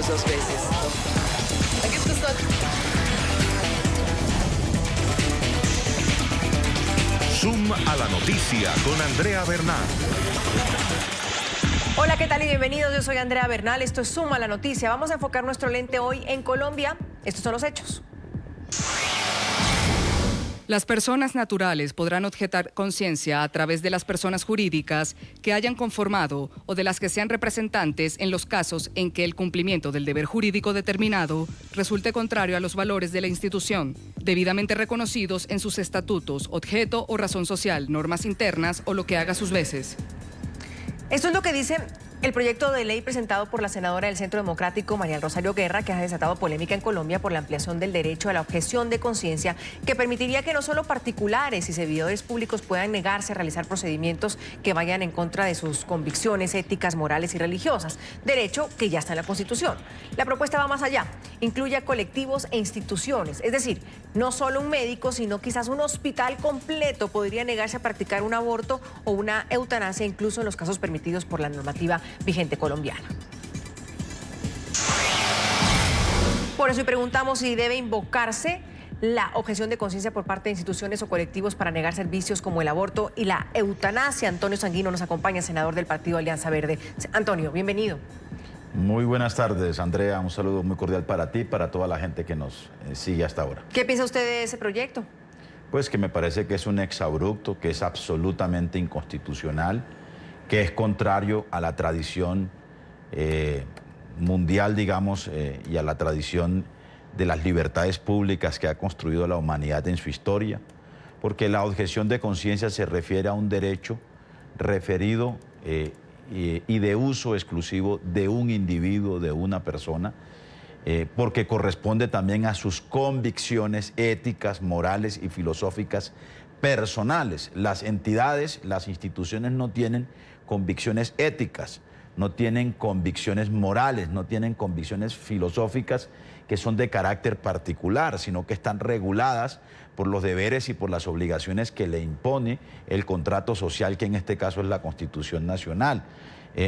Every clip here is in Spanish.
2 veces. Aquí está. Zoom a la noticia con Andrea Bernal. Hola, ¿qué tal y bienvenidos? Yo soy Andrea Bernal, esto es Zoom a la noticia. Vamos a enfocar nuestro lente hoy en Colombia. Estos son los hechos. Las personas naturales podrán objetar conciencia a través de las personas jurídicas que hayan conformado o de las que sean representantes en los casos en que el cumplimiento del deber jurídico determinado resulte contrario a los valores de la institución, debidamente reconocidos en sus estatutos, objeto o razón social, normas internas o lo que haga sus veces. Esto es lo que dice el proyecto de ley presentado por la senadora del Centro Democrático, María Rosario Guerra, que ha desatado polémica en Colombia por la ampliación del derecho a la objeción de conciencia, que permitiría que no solo particulares y servidores públicos puedan negarse a realizar procedimientos que vayan en contra de sus convicciones éticas, morales y religiosas, derecho que ya está en la Constitución. La propuesta va más allá, incluye a colectivos e instituciones, es decir, no solo un médico, sino quizás un hospital completo podría negarse a practicar un aborto o una eutanasia, incluso en los casos permitidos por la normativa vigente colombiana. Por eso hoy preguntamos si debe invocarse la objeción de conciencia por parte de instituciones o colectivos para negar servicios como el aborto y la eutanasia. Antonio Sanguino nos acompaña, senador del Partido Alianza Verde. Antonio, bienvenido. Muy buenas tardes, Andrea. Un saludo muy cordial para ti y para toda la gente que nos sigue hasta ahora. ¿Qué piensa usted de ese proyecto? Pues que me parece que es un exabrupto, que es absolutamente inconstitucional, que es contrario a la tradición mundial, digamos, y a la tradición de las libertades públicas que ha construido la humanidad en su historia, porque la objeción de conciencia se refiere a un derecho referido y de uso exclusivo de un individuo, de una persona, porque corresponde también a sus convicciones éticas, morales y filosóficas personales. Las entidades, las instituciones no tienen convicciones éticas, no tienen convicciones morales, no tienen convicciones filosóficas que son de carácter particular, sino que están reguladas por los deberes y por las obligaciones que le impone el contrato social, que en este caso es la Constitución Nacional.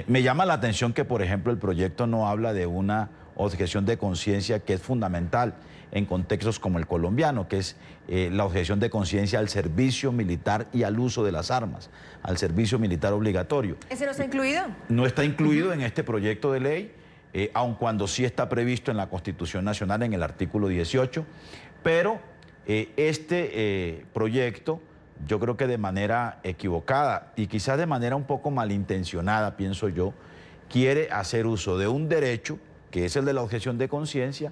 Me llama la atención que, por ejemplo, el proyecto no habla de una objeción de conciencia que es fundamental en contextos como el colombiano, que es la objeción de conciencia al servicio militar y al uso de las armas, al servicio militar obligatorio. ¿Ese no está incluido? No está incluido en este proyecto de ley, aun cuando sí está previsto en la Constitución Nacional en el artículo 18, pero este proyecto, yo creo que de manera equivocada y quizás de manera un poco malintencionada, pienso yo, quiere hacer uso de un derecho, que es el de la objeción de conciencia,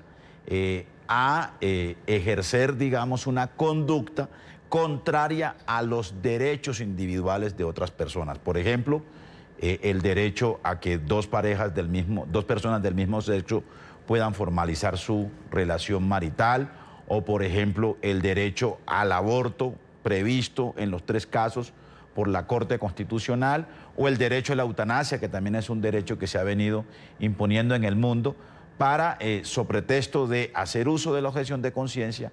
a ejercer, digamos, una conducta contraria a los derechos individuales de otras personas. Por ejemplo, el derecho a que dos personas del mismo sexo puedan formalizar su relación marital, o por ejemplo, el derecho al aborto previsto en los 3 casos por la Corte Constitucional, o el derecho a la eutanasia, que también es un derecho que se ha venido imponiendo en el mundo, para, sobre pretexto de hacer uso de la objeción de conciencia,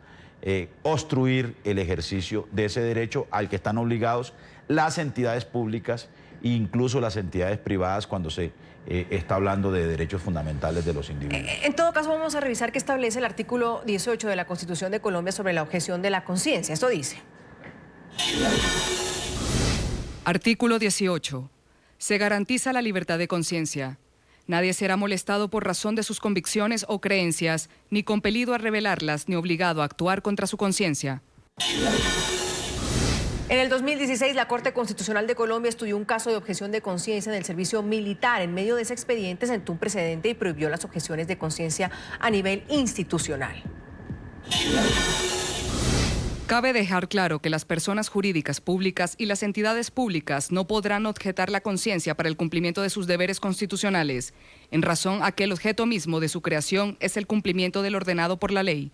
obstruir el ejercicio de ese derecho al que están obligados las entidades públicas e incluso las entidades privadas cuando se está hablando de derechos fundamentales de los individuos. En todo caso, vamos a revisar qué establece el artículo 18 de la Constitución de Colombia sobre la objeción de la conciencia. Esto dice: Artículo 18. Se garantiza la libertad de conciencia. Nadie será molestado por razón de sus convicciones o creencias, ni compelido a revelarlas, ni obligado a actuar contra su conciencia. En el 2016, la Corte Constitucional de Colombia estudió un caso de objeción de conciencia en el servicio militar. En medio de ese expediente sentó un precedente y prohibió las objeciones de conciencia a nivel institucional. Cabe dejar claro que las personas jurídicas públicas y las entidades públicas no podrán objetar la conciencia para el cumplimiento de sus deberes constitucionales, en razón a que el objeto mismo de su creación es el cumplimiento del ordenado por la ley.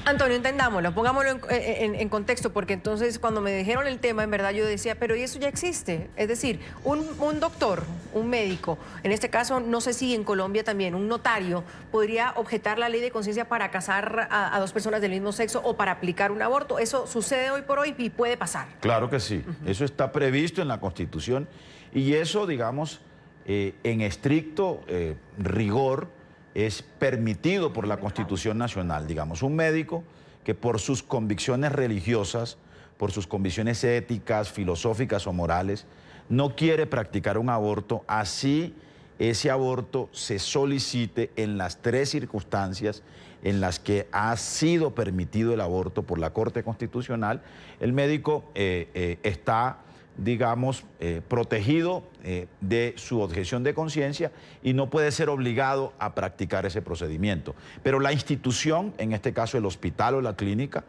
Antonio, entendámoslo, pongámoslo en contexto, porque entonces cuando me dijeron el tema, en verdad yo decía, pero ¿y eso ya existe? Es decir, un doctor, un médico, en este caso, no sé si en Colombia también, un notario, podría objetar la ley de conciencia para casar a 2 personas del mismo sexo o para aplicar un aborto. ¿Eso sucede hoy por hoy y puede pasar? Claro que sí, eso está previsto en la Constitución y eso, digamos, en estricto rigor es permitido por la Constitución Nacional. Digamos, un médico que por sus convicciones religiosas, por sus convicciones éticas, filosóficas o morales, no quiere practicar un aborto, así ese aborto se solicite en las 3 circunstancias en las que ha sido permitido el aborto por la Corte Constitucional, el médico está, digamos, protegido de su objeción de conciencia y no puede ser obligado a practicar ese procedimiento. Pero la institución, en este caso el hospital o la clínica,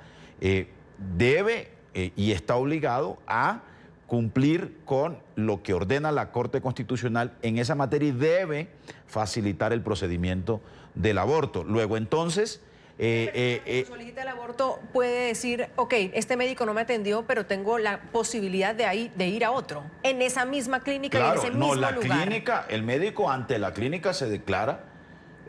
debe y está obligado a cumplir con lo que ordena la Corte Constitucional en esa materia y debe facilitar el procedimiento del aborto. Luego, entonces... solicita el aborto, puede decir, ok, este médico no me atendió, pero tengo la posibilidad de ir a otro, en esa misma clínica, claro, y en ese mismo lugar. Clínica, el médico ante la clínica se declara,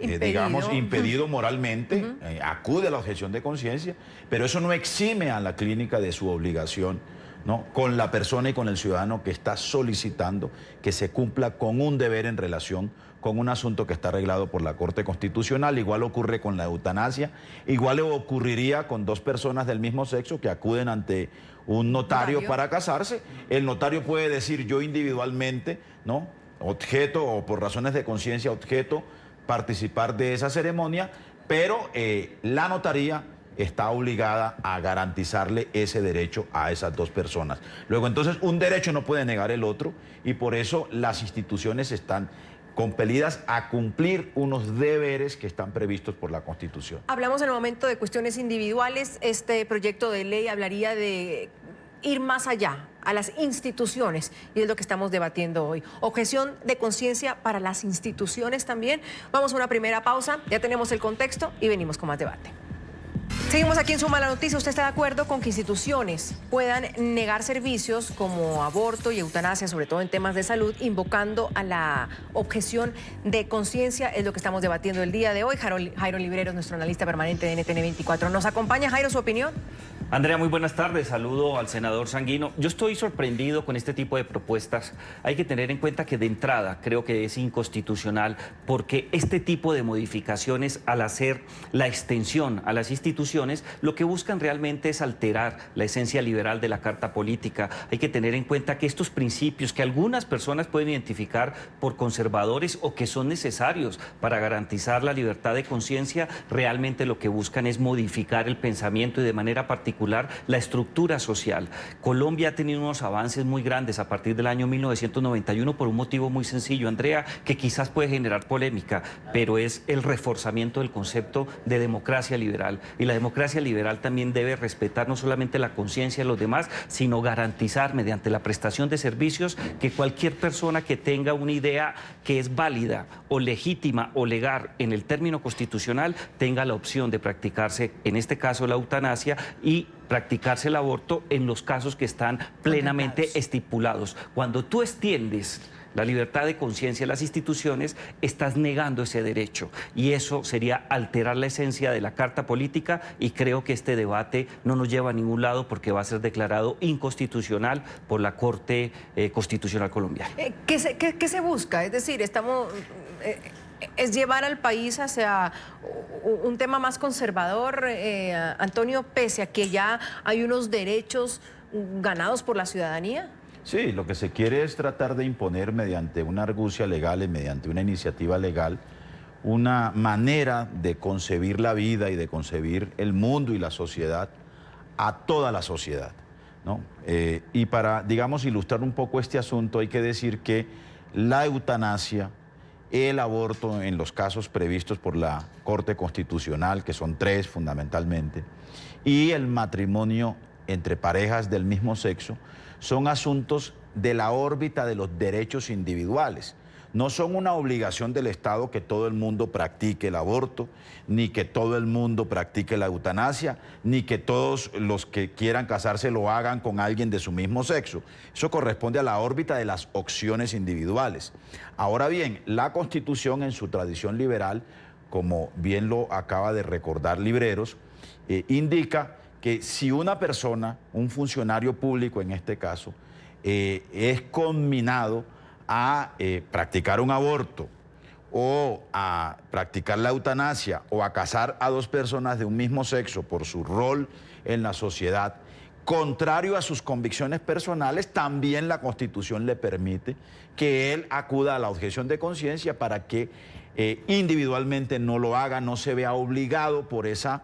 digamos, impedido moralmente, acude a la objeción de conciencia, pero eso no exime a la clínica de su obligación, ¿no?, con la persona y con el ciudadano que está solicitando que se cumpla con un deber en relación con un asunto que está arreglado por la Corte Constitucional. Igual ocurre con la eutanasia, igual ocurriría con 2 personas del mismo sexo que acuden ante un notario para casarse. El notario puede decir, yo individualmente, ¿no?, objeto, o por razones de conciencia objeto participar de esa ceremonia, pero la notaría está obligada a garantizarle ese derecho a esas 2 personas. Luego, entonces, un derecho no puede negar el otro y por eso las instituciones están compelidas a cumplir unos deberes que están previstos por la Constitución. Hablamos en el momento de cuestiones individuales. Este proyecto de ley hablaría de ir más allá, a las instituciones, y es lo que estamos debatiendo hoy. Objeción de conciencia para las instituciones también. Vamos a una primera pausa, ya tenemos el contexto y venimos con más debate. Seguimos aquí en Suma la Noticia. ¿Usted está de acuerdo con que instituciones puedan negar servicios como aborto y eutanasia, sobre todo en temas de salud, invocando a la objeción de conciencia? Es lo que estamos debatiendo el día de hoy. Jairo Libreros, nuestro analista permanente de NTN 24. ¿Nos acompaña, Jairo, su opinión? Andrea, muy buenas tardes. Saludo al senador Sanguino. Yo estoy sorprendido con este tipo de propuestas. Hay que tener en cuenta que de entrada creo que es inconstitucional, porque este tipo de modificaciones, al hacer la extensión a las instituciones, lo que buscan realmente es alterar la esencia liberal de la Carta Política. Hay que tener en cuenta que estos principios que algunas personas pueden identificar por conservadores o que son necesarios para garantizar la libertad de conciencia, realmente lo que buscan es modificar el pensamiento y de manera particular la estructura social. Colombia ha tenido unos avances muy grandes a partir del año 1991 por un motivo muy sencillo, Andrea, que quizás puede generar polémica, pero es el reforzamiento del concepto de democracia liberal. Y la democracia liberal también debe respetar no solamente la conciencia de los demás, sino garantizar mediante la prestación de servicios que cualquier persona que tenga una idea que es válida o legítima o legal en el término constitucional tenga la opción de practicarse, en este caso la eutanasia, y practicarse el aborto en los casos que están plenamente estipulados. Cuando tú extiendes la libertad de conciencia a las instituciones, estás negando ese derecho, y eso sería alterar la esencia de la Carta Política, y creo que este debate no nos lleva a ningún lado porque va a ser declarado inconstitucional por la Corte Constitucional colombiana. ¿Qué se busca? Es decir, estamos... ¿Es llevar al país hacia un tema más conservador, Antonio, pese a que ya hay unos derechos ganados por la ciudadanía? Sí, lo que se quiere es tratar de imponer mediante una argucia legal y mediante una iniciativa legal una manera de concebir la vida y de concebir el mundo y la sociedad a toda la sociedad, ¿no? Y para, digamos, ilustrar un poco este asunto, hay que decir que la eutanasia, el aborto en los casos previstos por la Corte Constitucional, que son 3 fundamentalmente, y el matrimonio entre parejas del mismo sexo, son asuntos de la órbita de los derechos individuales. No son una obligación del Estado que todo el mundo practique el aborto, ni que todo el mundo practique la eutanasia, ni que todos los que quieran casarse lo hagan con alguien de su mismo sexo. Eso corresponde a la órbita de las opciones individuales. Ahora bien, la Constitución en su tradición liberal, como bien lo acaba de recordar Libreros, indica que si una persona, un funcionario público en este caso, es conminado a practicar un aborto o a practicar la eutanasia o a casar a dos personas de un mismo sexo por su rol en la sociedad, contrario a sus convicciones personales, también la Constitución le permite que él acuda a la objeción de conciencia para que individualmente no lo haga, no se vea obligado por esa,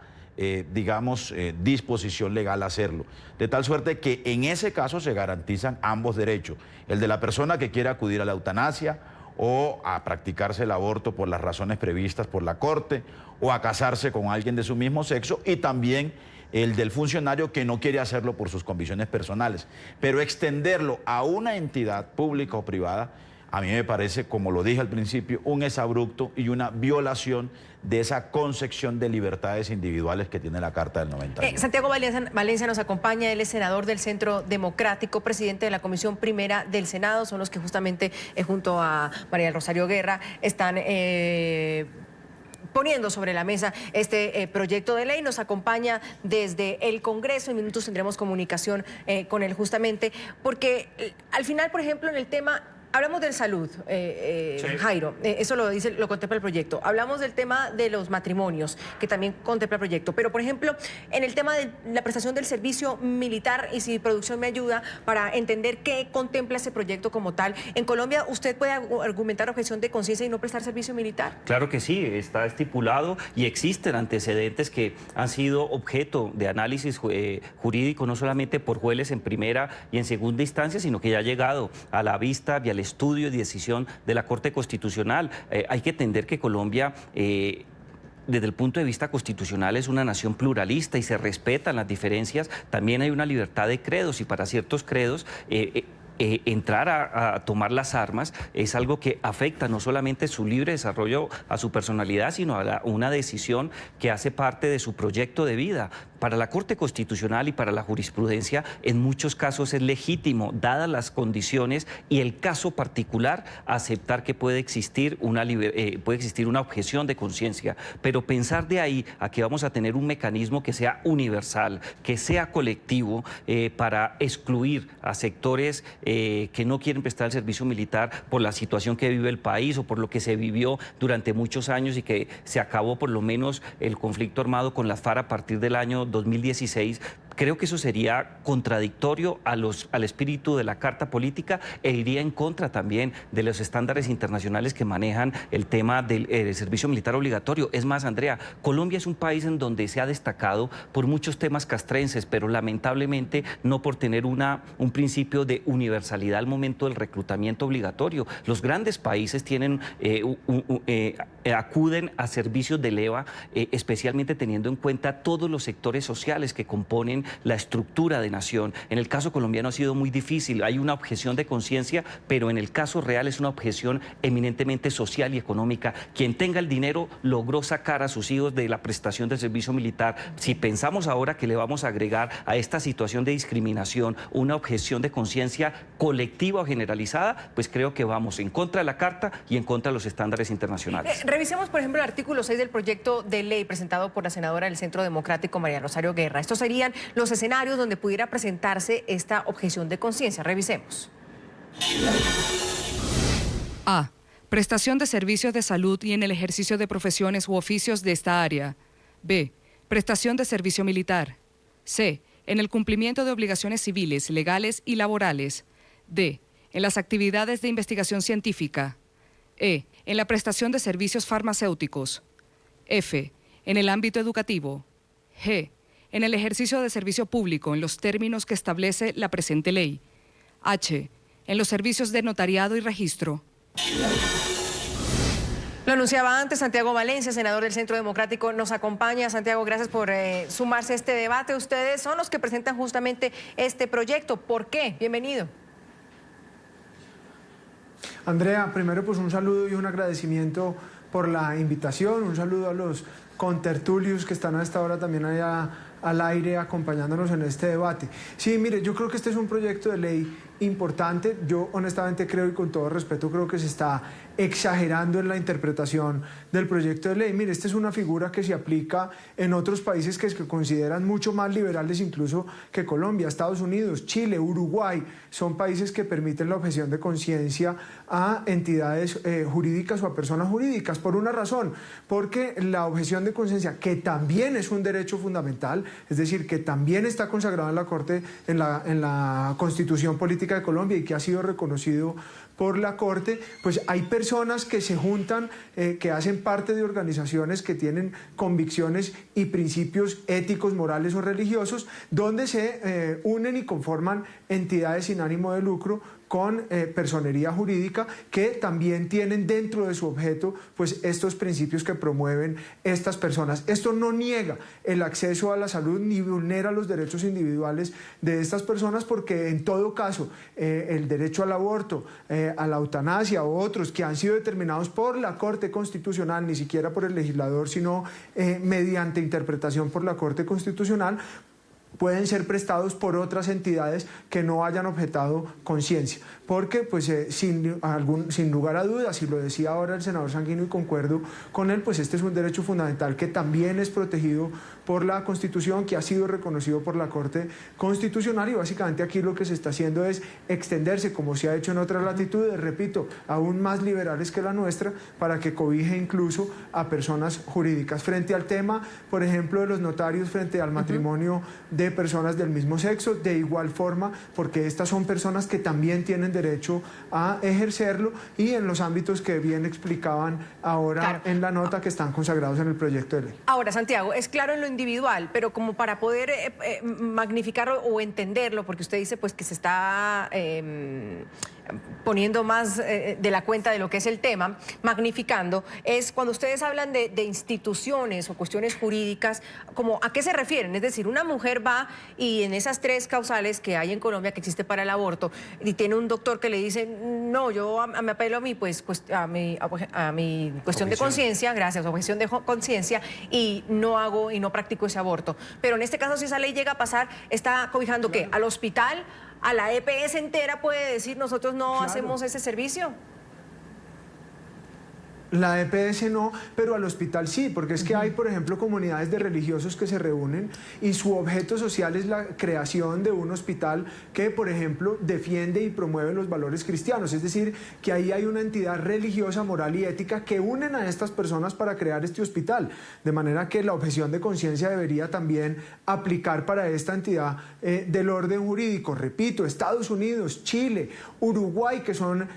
disposición legal a hacerlo. De tal suerte que en ese caso se garantizan ambos derechos, el de la persona que quiere acudir a la eutanasia o a practicarse el aborto por las razones previstas por la Corte o a casarse con alguien de su mismo sexo, y también el del funcionario que no quiere hacerlo por sus convicciones personales. Pero extenderlo a una entidad pública o privada, a mí me parece, como lo dije al principio, un exabrupto y una violación de esa concepción de libertades individuales que tiene la Carta del 91. Santiago Valencia nos acompaña, él es senador del Centro Democrático, presidente de la Comisión Primera del Senado, son los que justamente junto a María del Rosario Guerra están poniendo sobre la mesa este proyecto de ley. Nos acompaña desde el Congreso, en minutos tendremos comunicación con él justamente, porque al final, por ejemplo, en el tema... Hablamos de salud, sí. Jairo, eso lo contempla el proyecto. Hablamos del tema de los matrimonios, que también contempla el proyecto. Pero, por ejemplo, en el tema de la prestación del servicio militar, y si producción me ayuda para entender qué contempla ese proyecto como tal, ¿en Colombia usted puede argumentar objeción de conciencia y no prestar servicio militar? Claro que sí, está estipulado y existen antecedentes que han sido objeto de análisis jurídico, no solamente por jueces en primera y en segunda instancia, sino que ya ha llegado a la vista y al estudio y decisión de la Corte Constitucional. Hay que entender que Colombia... desde el punto de vista constitucional es una nación pluralista y se respetan las diferencias. También hay una libertad de credos y para ciertos credos entrar a tomar las armas es algo que afecta no solamente su libre desarrollo, a su personalidad, sino a una decisión que hace parte de su proyecto de vida. Para la Corte Constitucional y para la jurisprudencia, en muchos casos es legítimo, dadas las condiciones y el caso particular, aceptar que puede existir una objeción de conciencia. Pero pensar de ahí a que vamos a tener un mecanismo que sea universal, que sea colectivo, para excluir a sectores que no quieren prestar el servicio militar por la situación que vive el país o por lo que se vivió durante muchos años y que se acabó por lo menos el conflicto armado con las FARC a partir del año 2016, creo que eso sería contradictorio al espíritu de la Carta Política e iría en contra también de los estándares internacionales que manejan el tema del servicio militar obligatorio. Es más, Andrea, Colombia es un país en donde se ha destacado por muchos temas castrenses, pero lamentablemente no por tener un principio de universalidad al momento del reclutamiento obligatorio. Los grandes países tienen, acuden a servicios de leva, especialmente teniendo en cuenta todos los sectores sociales que componen la estructura de nación. En el caso colombiano ha sido muy difícil, hay una objeción de conciencia, pero en el caso real es una objeción eminentemente social y económica. Quien tenga el dinero logró sacar a sus hijos de la prestación del servicio militar. Si pensamos ahora que le vamos a agregar a esta situación de discriminación una objeción de conciencia colectiva o generalizada, pues creo que vamos en contra de la Carta y en contra de los estándares internacionales. Revisemos, por ejemplo, el artículo 6 del proyecto de ley presentado por la senadora del Centro Democrático, María Rosario Guerra. Estos serían los escenarios donde pudiera presentarse esta objeción de conciencia. Revisemos. A. Prestación de servicios de salud y en el ejercicio de profesiones u oficios de esta área. B. Prestación de servicio militar. C. En el cumplimiento de obligaciones civiles, legales y laborales. D. En las actividades de investigación científica. E. En la prestación de servicios farmacéuticos. F. En el ámbito educativo. G. En el ejercicio de servicio público en los términos que establece la presente ley. H. En los servicios de notariado y registro. Lo anunciaba antes, Santiago Valencia, senador del Centro Democrático, nos acompaña. Santiago, gracias por sumarse a este debate. Ustedes son los que presentan justamente este proyecto. ¿Por qué? Bienvenido. Andrea, primero pues un saludo y un agradecimiento por la invitación, un saludo a los contertulios que están a esta hora también allá al aire acompañándonos en este debate. Sí, mire, yo creo que este es un proyecto de ley importante. Yo honestamente creo, y con todo respeto, creo que se está exagerando en la interpretación del proyecto de ley. Mire, esta es una figura que se aplica en otros países que se consideran mucho más liberales incluso que Colombia. Estados Unidos, Chile, Uruguay, son países que permiten la objeción de conciencia a entidades jurídicas o a personas jurídicas, por una razón, porque la objeción de conciencia, que también es un derecho fundamental, es decir, que también está consagrado en la Corte, en la Constitución Política de Colombia y que ha sido reconocido por la Corte, pues hay personas que se juntan, que hacen parte de organizaciones que tienen convicciones y principios éticos, morales o religiosos, donde se unen y conforman entidades sin ánimo de lucro con personería jurídica que también tienen dentro de su objeto pues estos principios que promueven estas personas. Esto no niega el acceso a la salud ni vulnera los derechos individuales de estas personas, porque en todo caso el derecho al aborto, a la eutanasia o otros que han sido determinados por la Corte Constitucional, ni siquiera por el legislador, sino mediante interpretación por la Corte Constitucional, pueden ser prestados por otras entidades que no hayan objetado conciencia. Porque, pues, sin lugar a dudas, y lo decía ahora el senador Sanguino y concuerdo con él, pues este es un derecho fundamental que también es protegido por la Constitución, que ha sido reconocido por la Corte Constitucional, y básicamente aquí lo que se está haciendo es extenderse, como se ha hecho en otras latitudes, repito, aún más liberales que la nuestra, para que cobije incluso a personas jurídicas. Frente al tema, por ejemplo, de los notarios frente al matrimonio de personas del mismo sexo, de igual forma, porque estas son personas que también tienen derecho a ejercerlo, y en los ámbitos que bien explicaban ahora en la nota, que están consagrados en el proyecto de ley. Ahora, Santiago, es claro en lo individual, pero como para poder magnificarlo o entenderlo, porque usted dice pues que se está poniendo más de la cuenta de lo que es el tema, magnificando, es cuando ustedes hablan de instituciones o cuestiones jurídicas, como ¿a qué se refieren? Es decir, una mujer va y en esas 3 causales que hay en Colombia que existe para el aborto, y tiene un doctor que le dice, no, yo me apelo a mi cuestión de conciencia, gracias, objeción de conciencia, y no hago y no practico ese aborto. Pero en este caso, si esa ley llega a pasar, ¿está cobijando qué? ¿Al hospital? ¿A la EPS entera puede decir nosotros no hacemos ese servicio? La EPS no, pero al hospital sí, porque es que hay, por ejemplo, comunidades de religiosos que se reúnen y su objeto social es la creación de un hospital que, por ejemplo, defiende y promueve los valores cristianos. Es decir, que ahí hay una entidad religiosa, moral y ética que unen a estas personas para crear este hospital. De manera que la objeción de conciencia debería también aplicar para esta entidad del orden jurídico. Repito, Estados Unidos, Chile, Uruguay, que son,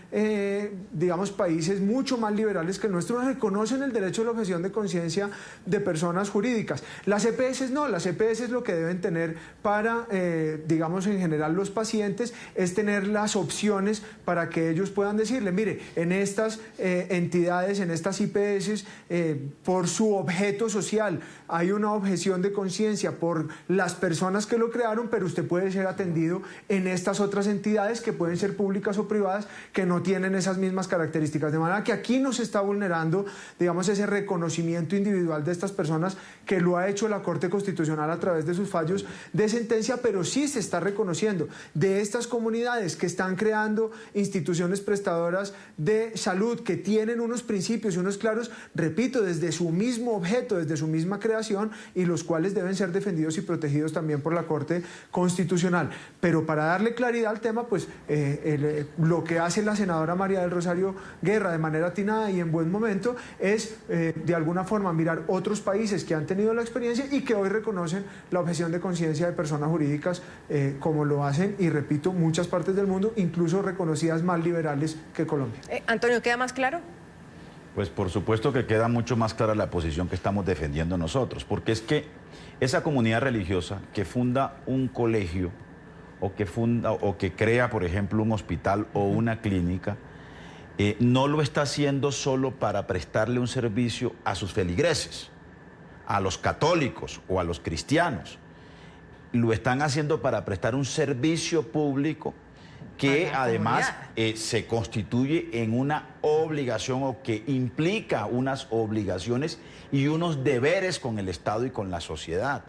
digamos, países mucho más liberales que nuestros, reconocen el derecho a la objeción de conciencia de personas jurídicas. Las EPS no, las EPS lo que deben tener para, digamos, en general los pacientes, es tener las opciones para que ellos puedan decirle, mire, en estas entidades, en estas IPS, por su objeto social, hay una objeción de conciencia por las personas que lo crearon, pero usted puede ser atendido en estas otras entidades que pueden ser públicas o privadas, que no tienen esas mismas características. De manera que aquí no se está vulnerando, digamos, ese reconocimiento individual de estas personas, que lo ha hecho la Corte Constitucional a través de sus fallos de sentencia, pero sí se está reconociendo de estas comunidades que están creando instituciones prestadoras de salud, que tienen unos principios y unos claros, repito, desde su mismo objeto, desde su misma creación, y los cuales deben ser defendidos y protegidos también por la Corte Constitucional. Pero para darle claridad al tema, pues lo que hace la senadora María del Rosario Guerra de manera atinada y en buen momento es de alguna forma mirar otros países que han tenido la experiencia y que hoy reconocen la objeción de conciencia de personas jurídicas, como lo hacen, y repito, muchas partes del mundo, incluso reconocidas más liberales que Colombia. Antonio, ¿queda más claro? Pues por supuesto que queda mucho más clara la posición que estamos defendiendo nosotros, porque es que esa comunidad religiosa que funda un colegio o que crea, por ejemplo, un hospital o una clínica, no lo está haciendo solo para prestarle un servicio a sus feligreses, a los católicos o a los cristianos. Lo están haciendo para prestar un servicio público que además se constituye en una obligación, o que implica unas obligaciones y unos deberes con el Estado y con la sociedad.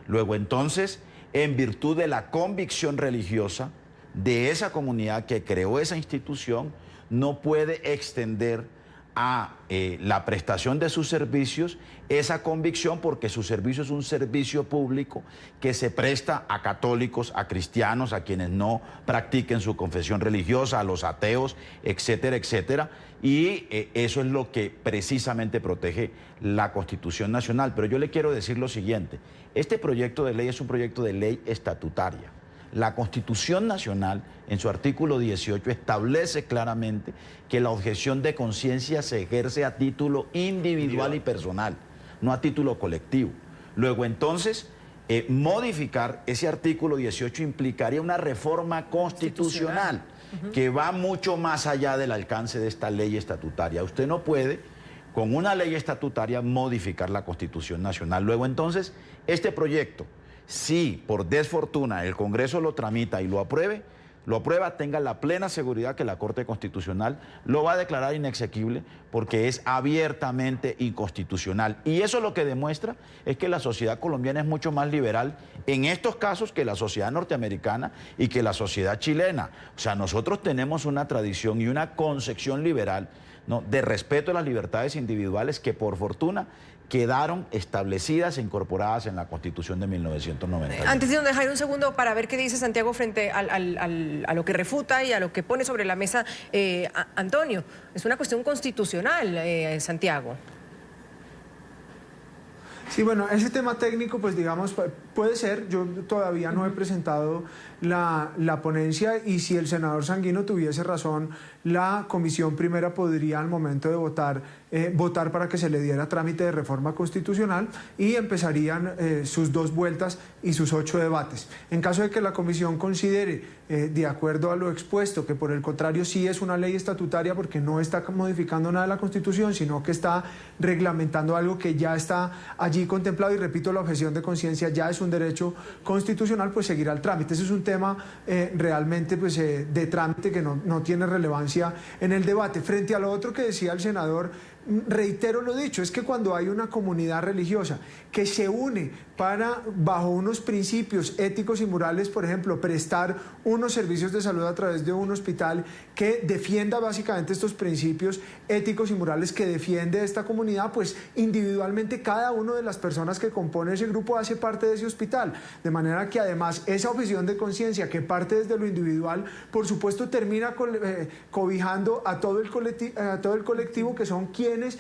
Luego, entonces, en virtud de la convicción religiosa de esa comunidad que creó esa institución no puede extender a la prestación de sus servicios esa convicción, porque su servicio es un servicio público que se presta a católicos, a cristianos, a quienes no practiquen su confesión religiosa, a los ateos, etcétera, etcétera. Y eso es lo que precisamente protege la Constitución Nacional. Pero yo le quiero decir lo siguiente: este proyecto de ley es un proyecto de ley estatutaria. La Constitución Nacional, en su artículo 18, establece claramente que la objeción de conciencia se ejerce a título individual y personal, no a título colectivo. Luego, entonces, modificar ese artículo 18 implicaría una reforma constitucional que va mucho más allá del alcance de esta ley estatutaria. Usted no puede, con una ley estatutaria, modificar la Constitución Nacional. Luego, entonces, este proyecto, si por desfortuna el Congreso lo tramita y lo aprueba, tenga la plena seguridad que la Corte Constitucional lo va a declarar inexequible, porque es abiertamente inconstitucional. Y eso lo que demuestra es que la sociedad colombiana es mucho más liberal en estos casos que la sociedad norteamericana y que la sociedad chilena. O sea, nosotros tenemos una tradición y una concepción liberal, ¿no?, de respeto a las libertades individuales que, por fortuna, quedaron establecidas e incorporadas en la Constitución de 1990. Antes de dejar un segundo para ver qué dice Santiago frente a lo que refuta y a lo que pone sobre la mesa Antonio. Es una cuestión constitucional, Santiago. Sí, bueno, ese tema técnico, pues digamos, puede ser. Yo todavía no he presentado la ponencia, y si el senador Sanguino tuviese razón, la comisión primera podría al momento de votar para que se le diera trámite de reforma constitucional, y empezarían sus 2 vueltas y sus 8 debates. En caso de que la comisión considere, de acuerdo a lo expuesto, que por el contrario sí es una ley estatutaria porque no está modificando nada de la Constitución, sino que está reglamentando algo que ya está allí contemplado, y repito, la objeción de conciencia ya es un derecho constitucional, pues seguirá el trámite. Ese es un tema realmente pues, de trámite que no tiene relevancia en el debate. Frente a lo otro que decía el senador, reitero lo dicho, es que cuando hay una comunidad religiosa que se une para, bajo unos principios éticos y morales, por ejemplo, prestar unos servicios de salud a través de un hospital que defienda básicamente estos principios éticos y morales que defiende esta comunidad, pues individualmente cada una de las personas que compone ese grupo hace parte de ese hospital. De manera que además esa objeción de conciencia que parte desde lo individual, por supuesto termina cobijando a todo el colectivo, que son quienes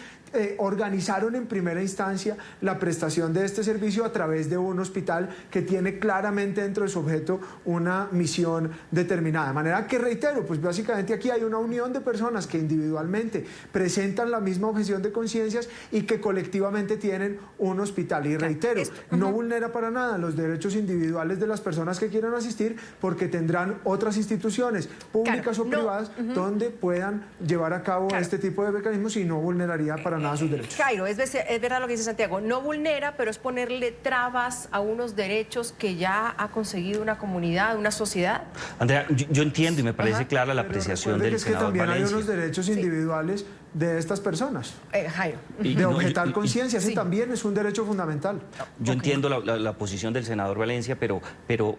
organizaron en primera instancia la prestación de este servicio a través de un hospital que tiene claramente dentro de su objeto una misión determinada. De manera que, reitero, pues básicamente aquí hay una unión de personas que individualmente presentan la misma objeción de conciencias y que colectivamente tienen un hospital. Y reitero, no vulnera para nada los derechos individuales de las personas que quieran asistir, porque tendrán otras instituciones públicas o privadas donde puedan llevar a cabo este tipo de mecanismos, y no vulneraría para nada sus derechos. Jairo, es verdad lo que dice Santiago, no vulnera, pero es ponerle trabas a unos derechos que ya ha conseguido una comunidad, una sociedad. Andrea, yo entiendo y me parece clara la apreciación del senador También Valencia. hay unos derechos individuales de estas personas. Jairo. De objetar conciencia, ese también es un derecho fundamental. Yo entiendo la posición del senador Valencia, pero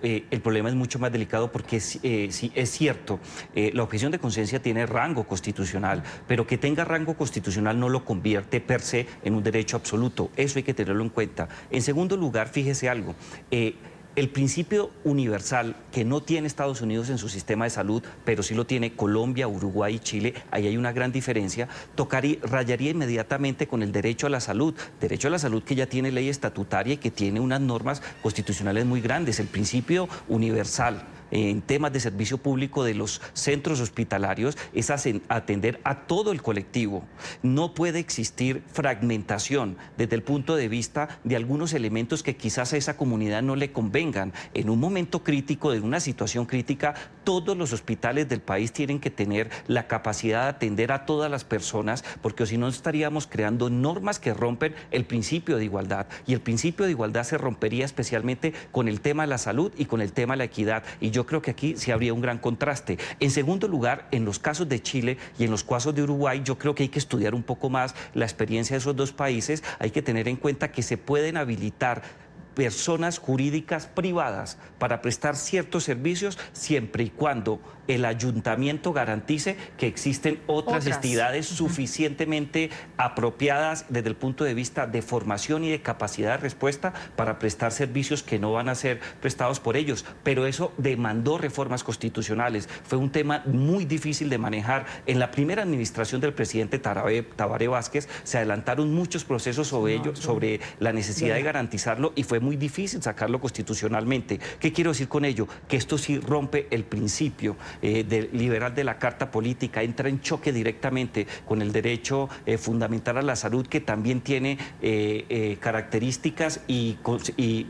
el problema es mucho más delicado, porque sí, es cierto, la objeción de conciencia tiene rango constitucional, pero que tenga rango constitucional no lo convierte per se en un derecho absoluto. Eso hay que tenerlo en cuenta. En segundo lugar, fíjese algo. El principio universal que no tiene Estados Unidos en su sistema de salud, pero sí lo tiene Colombia, Uruguay y Chile, ahí hay una gran diferencia, rayaría inmediatamente con el derecho a la salud que ya tiene ley estatutaria y que tiene unas normas constitucionales muy grandes. El principio universal en temas de servicio público de los centros hospitalarios es atender a todo el colectivo. No puede existir fragmentación desde el punto de vista de algunos elementos que quizás a esa comunidad no le convengan. En un momento crítico, en una situación crítica, todos los hospitales del país tienen que tener la capacidad de atender a todas las personas, porque si no estaríamos creando normas que rompen el principio de igualdad, y el principio de igualdad se rompería especialmente con el tema de la salud y con el tema de la equidad, y yo creo que aquí sí habría un gran contraste. En segundo lugar, en los casos de Chile y en los casos de Uruguay, yo creo que hay que estudiar un poco más la experiencia de esos dos países. Hay que tener en cuenta que se pueden habilitar personas jurídicas privadas para prestar ciertos servicios siempre y cuando el ayuntamiento garantice que existen otras entidades suficientemente apropiadas desde el punto de vista de formación y de capacidad de respuesta para prestar servicios que no van a ser prestados por ellos. Pero eso demandó reformas constitucionales. Fue un tema muy difícil de manejar. En la primera administración del presidente Tabaré Vázquez se adelantaron muchos procesos sobre la necesidad de garantizarlo y fue muy difícil sacarlo constitucionalmente. ¿Qué quiero decir con ello? Que esto sí rompe el principio liberal de la Carta Política, entra en choque directamente con el derecho fundamental a la salud, que también tiene características y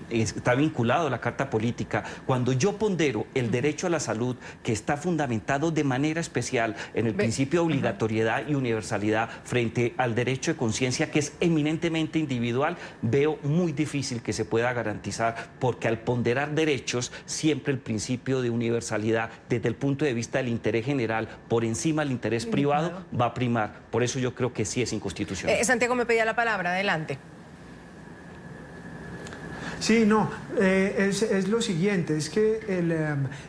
está vinculado a la Carta Política. Cuando yo pondero el derecho a la salud, que está fundamentado de manera especial en el principio de obligatoriedad y universalidad frente al derecho de conciencia, que es eminentemente individual, veo muy difícil que se pueda garantizar, porque al ponderar derechos, siempre el principio de universalidad desde el punto de vista del interés general por encima del interés privado va a primar. Por eso yo creo que sí es inconstitucional. Santiago me pedía la palabra, adelante. Sí, no, es lo siguiente, es que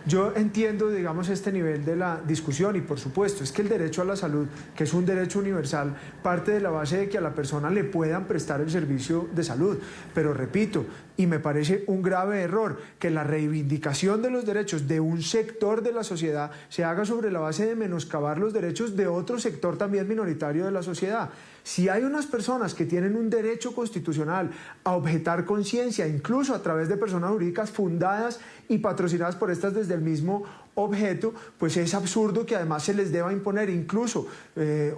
yo entiendo, digamos, este nivel de la discusión y por supuesto es que el derecho a la salud, que es un derecho universal, parte de la base de que a la persona le puedan prestar el servicio de salud, pero repito, y me parece un grave error que la reivindicación de los derechos de un sector de la sociedad se haga sobre la base de menoscabar los derechos de otro sector también minoritario de la sociedad. Si hay unas personas que tienen un derecho constitucional a objetar conciencia, incluso a través de personas jurídicas fundadas y patrocinadas por estas desde el mismo objeto, pues es absurdo que además se les deba imponer incluso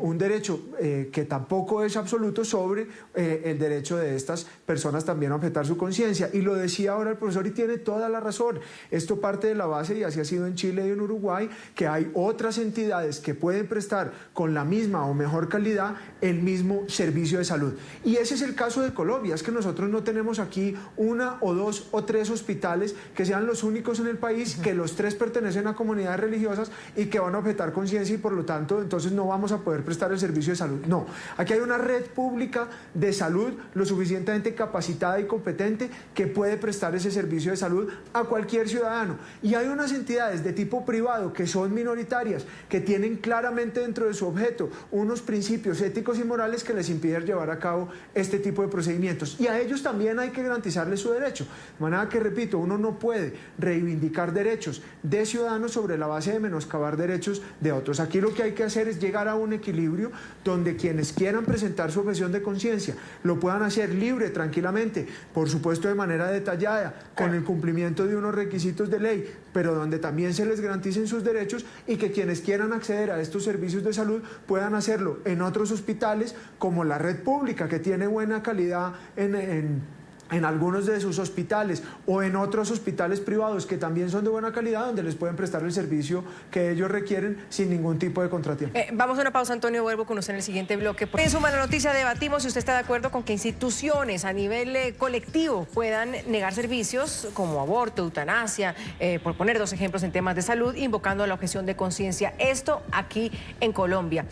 un derecho que tampoco es absoluto sobre el derecho de estas personas también a objetar su conciencia. Y lo decía ahora el profesor y tiene toda la razón. Esto parte de la base, y así ha sido en Chile y en Uruguay, que hay otras entidades que pueden prestar con la misma o mejor calidad el mismo servicio de salud. Y ese es el caso de Colombia, es que nosotros no tenemos aquí una o dos o tres hospitales que sean los únicos en el país, que los tres pertenecen a comunidades religiosas y que van a objetar conciencia y por lo tanto entonces no vamos a poder prestar el servicio de salud. No, aquí hay una red pública de salud lo suficientemente capacitada y competente que puede prestar ese servicio de salud a cualquier ciudadano. Y hay unas entidades de tipo privado que son minoritarias, que tienen claramente dentro de su objeto unos principios éticos y morales que les impiden llevar a cabo este tipo de procedimientos. Y a ellos también hay que garantizarles su derecho. De manera que, repito, uno no puede reivindicar derechos de ciudadanos sobre la base de menoscabar derechos de otros. Aquí lo que hay que hacer es llegar a un equilibrio donde quienes quieran presentar su objeción de conciencia lo puedan hacer libre, tranquilamente, por supuesto de manera detallada, con el cumplimiento de unos requisitos de ley, pero donde también se les garanticen sus derechos y que quienes quieran acceder a estos servicios de salud puedan hacerlo en otros hospitales como la red pública, que tiene buena calidad en algunos de sus hospitales, o en otros hospitales privados que también son de buena calidad, donde les pueden prestar el servicio que ellos requieren sin ningún tipo de contratiempo. Vamos a una pausa, Antonio, vuelvo con usted en el siguiente bloque. En Suma la Noticia debatimos si usted está de acuerdo con que instituciones a nivel colectivo puedan negar servicios como aborto, eutanasia, por poner dos ejemplos en temas de salud, invocando la objeción de conciencia. Esto aquí en Colombia.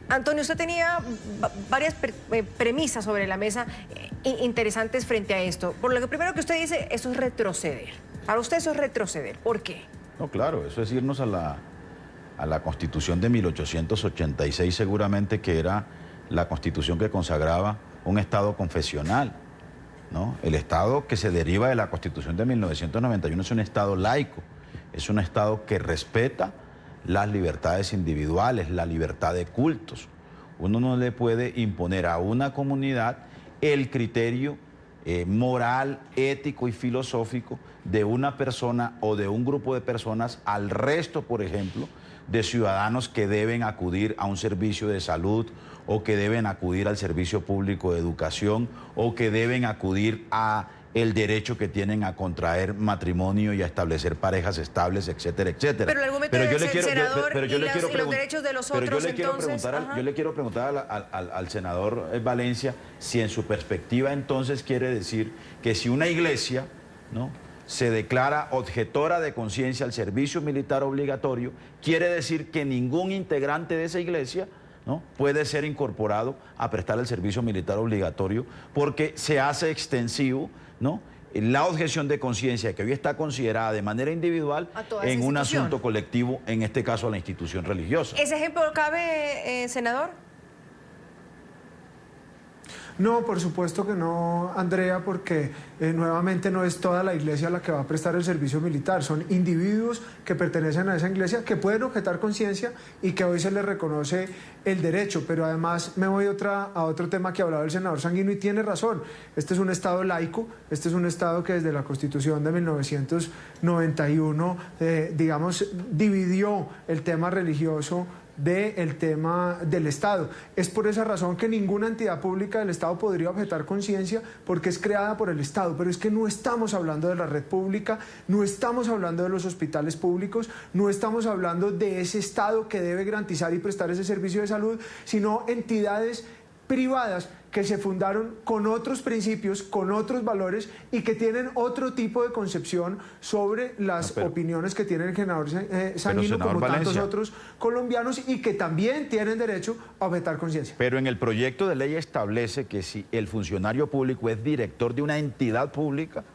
Antonio, usted tenía varias premisas sobre la mesa interesantes frente a esto. Por lo que primero que usted dice, eso es retroceder. Para usted eso es retroceder. ¿Por qué? No, claro, eso es irnos a la Constitución de 1886 seguramente, que era la Constitución que consagraba un Estado confesional, ¿no? El Estado que se deriva de la Constitución de 1991 es un Estado laico, es un Estado que respeta las libertades individuales, la libertad de cultos. Uno no le puede imponer a una comunidad el criterio moral, ético y filosófico de una persona o de un grupo de personas al resto, por ejemplo, de ciudadanos que deben acudir a un servicio de salud o que deben acudir al servicio público de educación o que deben acudir a el derecho que tienen a contraer matrimonio y a establecer parejas estables, etcétera, etcétera. Pero el argumento del senador y los derechos de los otros, yo le quiero preguntar al senador Valencia si en su perspectiva entonces quiere decir que si una iglesia, ¿no?, se declara objetora de conciencia al servicio militar obligatorio, quiere decir que ningún integrante de esa iglesia, ¿no?, puede ser incorporado a prestar el servicio militar obligatorio, porque se hace extensivo, ¿no?, la objeción de conciencia que hoy está considerada de manera individual A toda en esa un institución. asunto colectivo, en este caso a la institución religiosa. ¿Ese ejemplo cabe, senador? No, por supuesto que no, Andrea, porque nuevamente no es toda la iglesia la que va a prestar el servicio militar, son individuos que pertenecen a esa iglesia que pueden objetar conciencia y que hoy se les reconoce el derecho, pero además me voy a otro tema que hablaba el senador Sanguino y tiene razón, este es un Estado laico, este es un Estado que desde la Constitución de 1991, digamos, dividió el tema religioso del tema del Estado. Es por esa razón que ninguna entidad pública del Estado podría objetar conciencia porque es creada por el Estado, pero es que no estamos hablando de la red pública, no estamos hablando de los hospitales públicos, no estamos hablando de ese Estado que debe garantizar y prestar ese servicio de salud, sino entidades privadas que se fundaron con otros principios, con otros valores y que tienen otro tipo de concepción sobre las opiniones que tiene el senador Sanguino, senador como tantos Valencia, otros colombianos, y que también tienen derecho a objetar conciencia. Pero en el proyecto de ley establece que si el funcionario público es director de una entidad pública,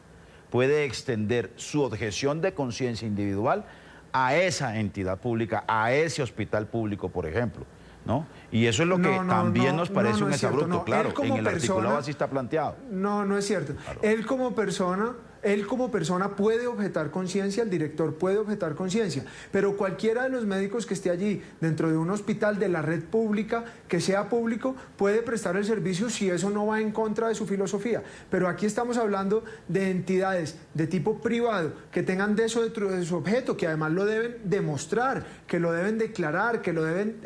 puede extender su objeción de conciencia individual a esa entidad pública, a ese hospital público, por ejemplo, ¿no? Y eso es lo que también nos parece un exabrupto, claro, en el articulado así está planteado. No, no es cierto. Claro. Él como persona puede objetar conciencia, el director puede objetar conciencia, pero cualquiera de los médicos que esté allí dentro de un hospital de la red pública, que sea público, puede prestar el servicio si eso no va en contra de su filosofía. Pero aquí estamos hablando de entidades de tipo privado que tengan de eso dentro de su objeto, que además lo deben demostrar, que lo deben declarar, que lo deben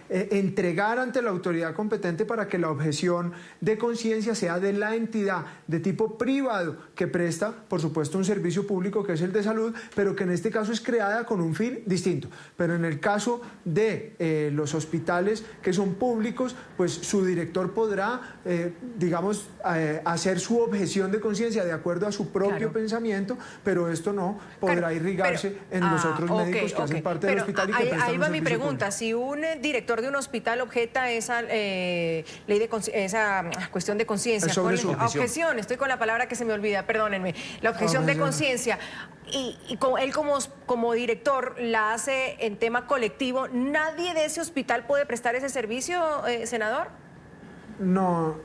entregar ante la autoridad competente para que la objeción de conciencia sea de la entidad de tipo privado que presta, por supuesto, un servicio público que es el de salud, pero que en este caso es creada con un fin distinto. Pero en el caso de los hospitales que son públicos, pues su director podrá, digamos, hacer su objeción de conciencia de acuerdo a su propio pensamiento, pero esto no podrá irrigarse en los otros médicos que hacen parte del hospital y que prestan ahí un va mi servicio pregunta. público. Si un director de un hospital objeta esa ley de esa cuestión de conciencia, Sobre su objeción, estoy con la palabra que se me olvida, perdónenme, la objeción de conciencia, y él como director la hace en tema colectivo, ¿nadie de ese hospital puede prestar ese servicio, senador? No,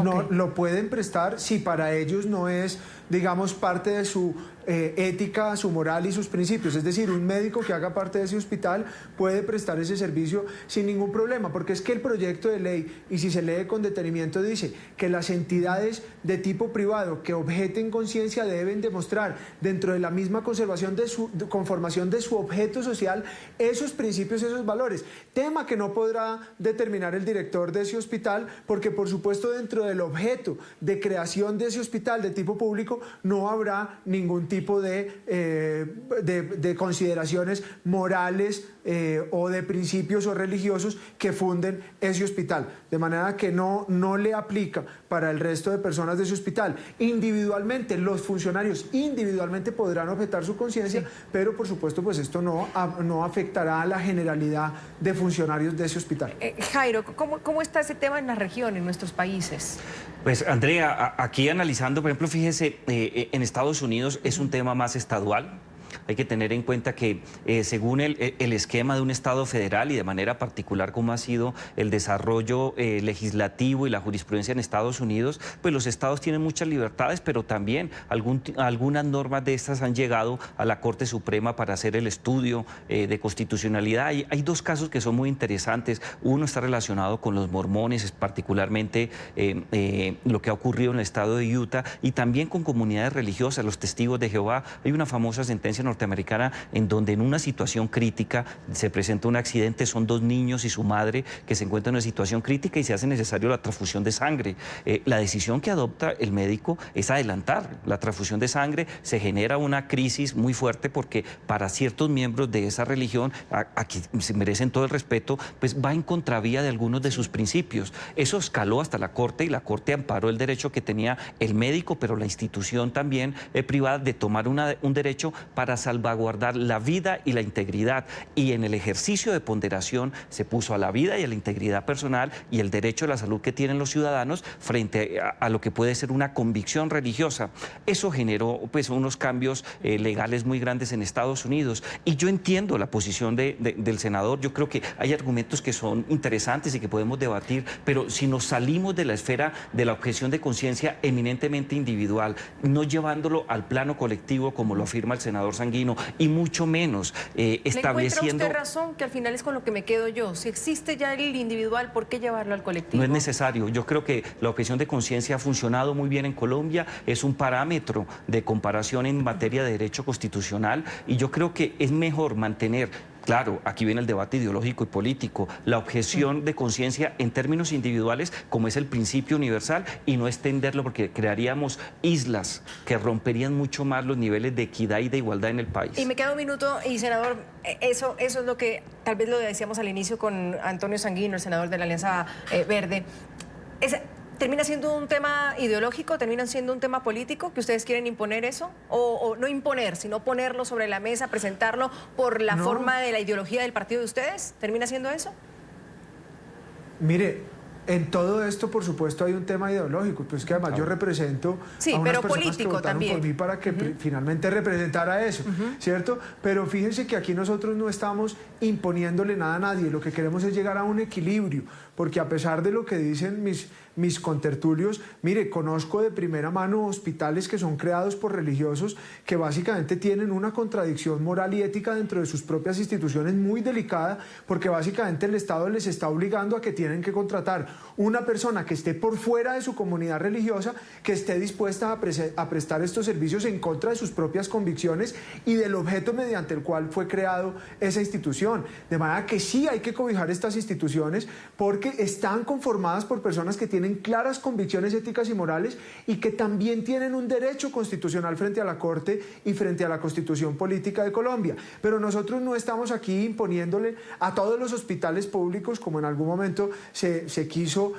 no lo pueden prestar si para ellos no es, digamos, parte de su ética, su moral y sus principios. Es decir, un médico que haga parte de ese hospital puede prestar ese servicio sin ningún problema, porque es que el proyecto de ley, y si se lee con detenimiento, dice que las entidades de tipo privado que objeten conciencia deben demostrar dentro de la misma conformación de su objeto social esos principios, esos valores. Tema que no podrá determinar el director de ese hospital, porque por supuesto dentro del objeto de creación de ese hospital de tipo público no habrá ningún tipo de consideraciones morales o de principios o religiosos que funden ese hospital, de manera que no le aplica para el resto de personas de ese hospital. Individualmente, los funcionarios individualmente podrán objetar su conciencia, pero por supuesto pues esto no afectará a la generalidad de funcionarios de ese hospital. Jairo, ¿cómo está ese tema en la región, en nuestros países? Pues Andrea, aquí analizando, por ejemplo, fíjese, en Estados Unidos es un tema más estadual. Hay que tener en cuenta que según el esquema de un Estado federal y de manera particular como ha sido el desarrollo legislativo y la jurisprudencia en Estados Unidos, pues los estados tienen muchas libertades, pero también algunas normas de estas han llegado a la Corte Suprema para hacer el estudio de constitucionalidad. Hay dos casos que son muy interesantes. Uno está relacionado con los mormones, particularmente lo que ha ocurrido en el estado de Utah, y también con comunidades religiosas, los testigos de Jehová. Hay una famosa sentencia norteamericana en donde en una situación crítica se presenta un accidente, son dos niños y su madre que se encuentran en una situación crítica y se hace necesario la transfusión de sangre. La decisión que adopta el médico es adelantar la transfusión de sangre. Se genera una crisis muy fuerte porque para ciertos miembros de esa religión, a quien se merecen todo el respeto, pues va en contravía de algunos de sus principios. Eso escaló hasta la Corte y la Corte amparó el derecho que tenía el médico, pero la institución también privada de tomar un derecho para para salvaguardar la vida y la integridad. Y en el ejercicio de ponderación se puso a la vida y a la integridad personal y el derecho a la salud que tienen los ciudadanos frente a lo que puede ser una convicción religiosa. Eso generó pues unos cambios legales muy grandes en Estados Unidos. Y yo entiendo la posición del senador. Yo creo que hay argumentos que son interesantes y que podemos debatir, pero si nos salimos de la esfera de la objeción de conciencia eminentemente individual, no llevándolo al plano colectivo como lo afirma el senador Sanguino, y mucho menos estableciendo... ¿Le encuentra usted razón, que al final es con lo que me quedo yo? Si existe ya el individual, ¿por qué llevarlo al colectivo? No es necesario. Yo creo que la objeción de conciencia ha funcionado muy bien en Colombia, es un parámetro de comparación en materia de derecho constitucional, y yo creo que es mejor mantener... Claro, aquí viene el debate ideológico y político, la objeción de conciencia en términos individuales, como es el principio universal, y no extenderlo porque crearíamos islas que romperían mucho más los niveles de equidad y de igualdad en el país. Y me queda un minuto, y senador, eso es lo que tal vez lo decíamos al inicio con Antonio Sanguino, el senador de la Alianza Verde. ¿Termina siendo un tema ideológico? ¿Termina siendo un tema político? ¿Que ustedes quieren imponer eso? ¿O no imponer, sino ponerlo sobre la mesa, presentarlo por la forma de la ideología del partido de ustedes? ¿Termina siendo eso? Mire, en todo esto, por supuesto, hay un tema ideológico, pues que además yo represento sí, a unas pero personas político que votaron también por mí para que finalmente representara eso, ¿cierto? Pero fíjense que aquí nosotros no estamos imponiéndole nada a nadie, lo que queremos es llegar a un equilibrio, porque a pesar de lo que dicen mis contertulios, mire, conozco de primera mano hospitales que son creados por religiosos que básicamente tienen una contradicción moral y ética dentro de sus propias instituciones muy delicada, porque básicamente el Estado les está obligando a que tienen que contratar una persona que esté por fuera de su comunidad religiosa, que esté dispuesta a prestar estos servicios en contra de sus propias convicciones y del objeto mediante el cual fue creado esa institución. De manera que sí hay que cobijar estas instituciones porque están conformadas por personas que tienen claras convicciones éticas y morales y que también tienen un derecho constitucional frente a la Corte y frente a la Constitución Política de Colombia. Pero nosotros no estamos aquí imponiéndole a todos los hospitales públicos, como en algún momento se quiso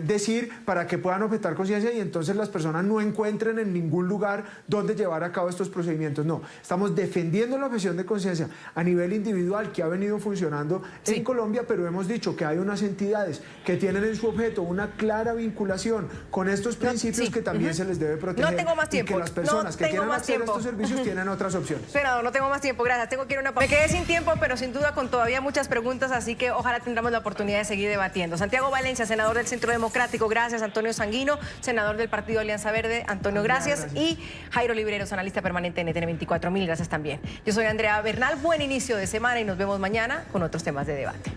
decir, para que puedan objetar conciencia y entonces las personas no encuentren en ningún lugar donde llevar a cabo estos procedimientos. No, estamos defendiendo la objeción de conciencia a nivel individual que ha venido funcionando en Colombia, pero hemos dicho que hay unas entidades que tienen en su objeto una clara vinculación con estos principios que también se les debe proteger. No tengo más tiempo. Y que las personas que quieran acceder a estos servicios tienen otras opciones. Senador, no tengo más tiempo, gracias. Tengo que ir a una pausa. Me quedé sin tiempo, pero sin duda con todavía muchas preguntas, así que ojalá tendremos la oportunidad de seguir debatiendo. Santiago Valencia, senador del Centro Democrático, gracias. Antonio Sanguino, senador del Partido Alianza Verde, Antonio, gracias. Y Jairo Libreros, analista permanente en NTN 24, mil gracias también. Yo soy Andrea Bernal, buen inicio de semana y nos vemos mañana con otros temas de debate.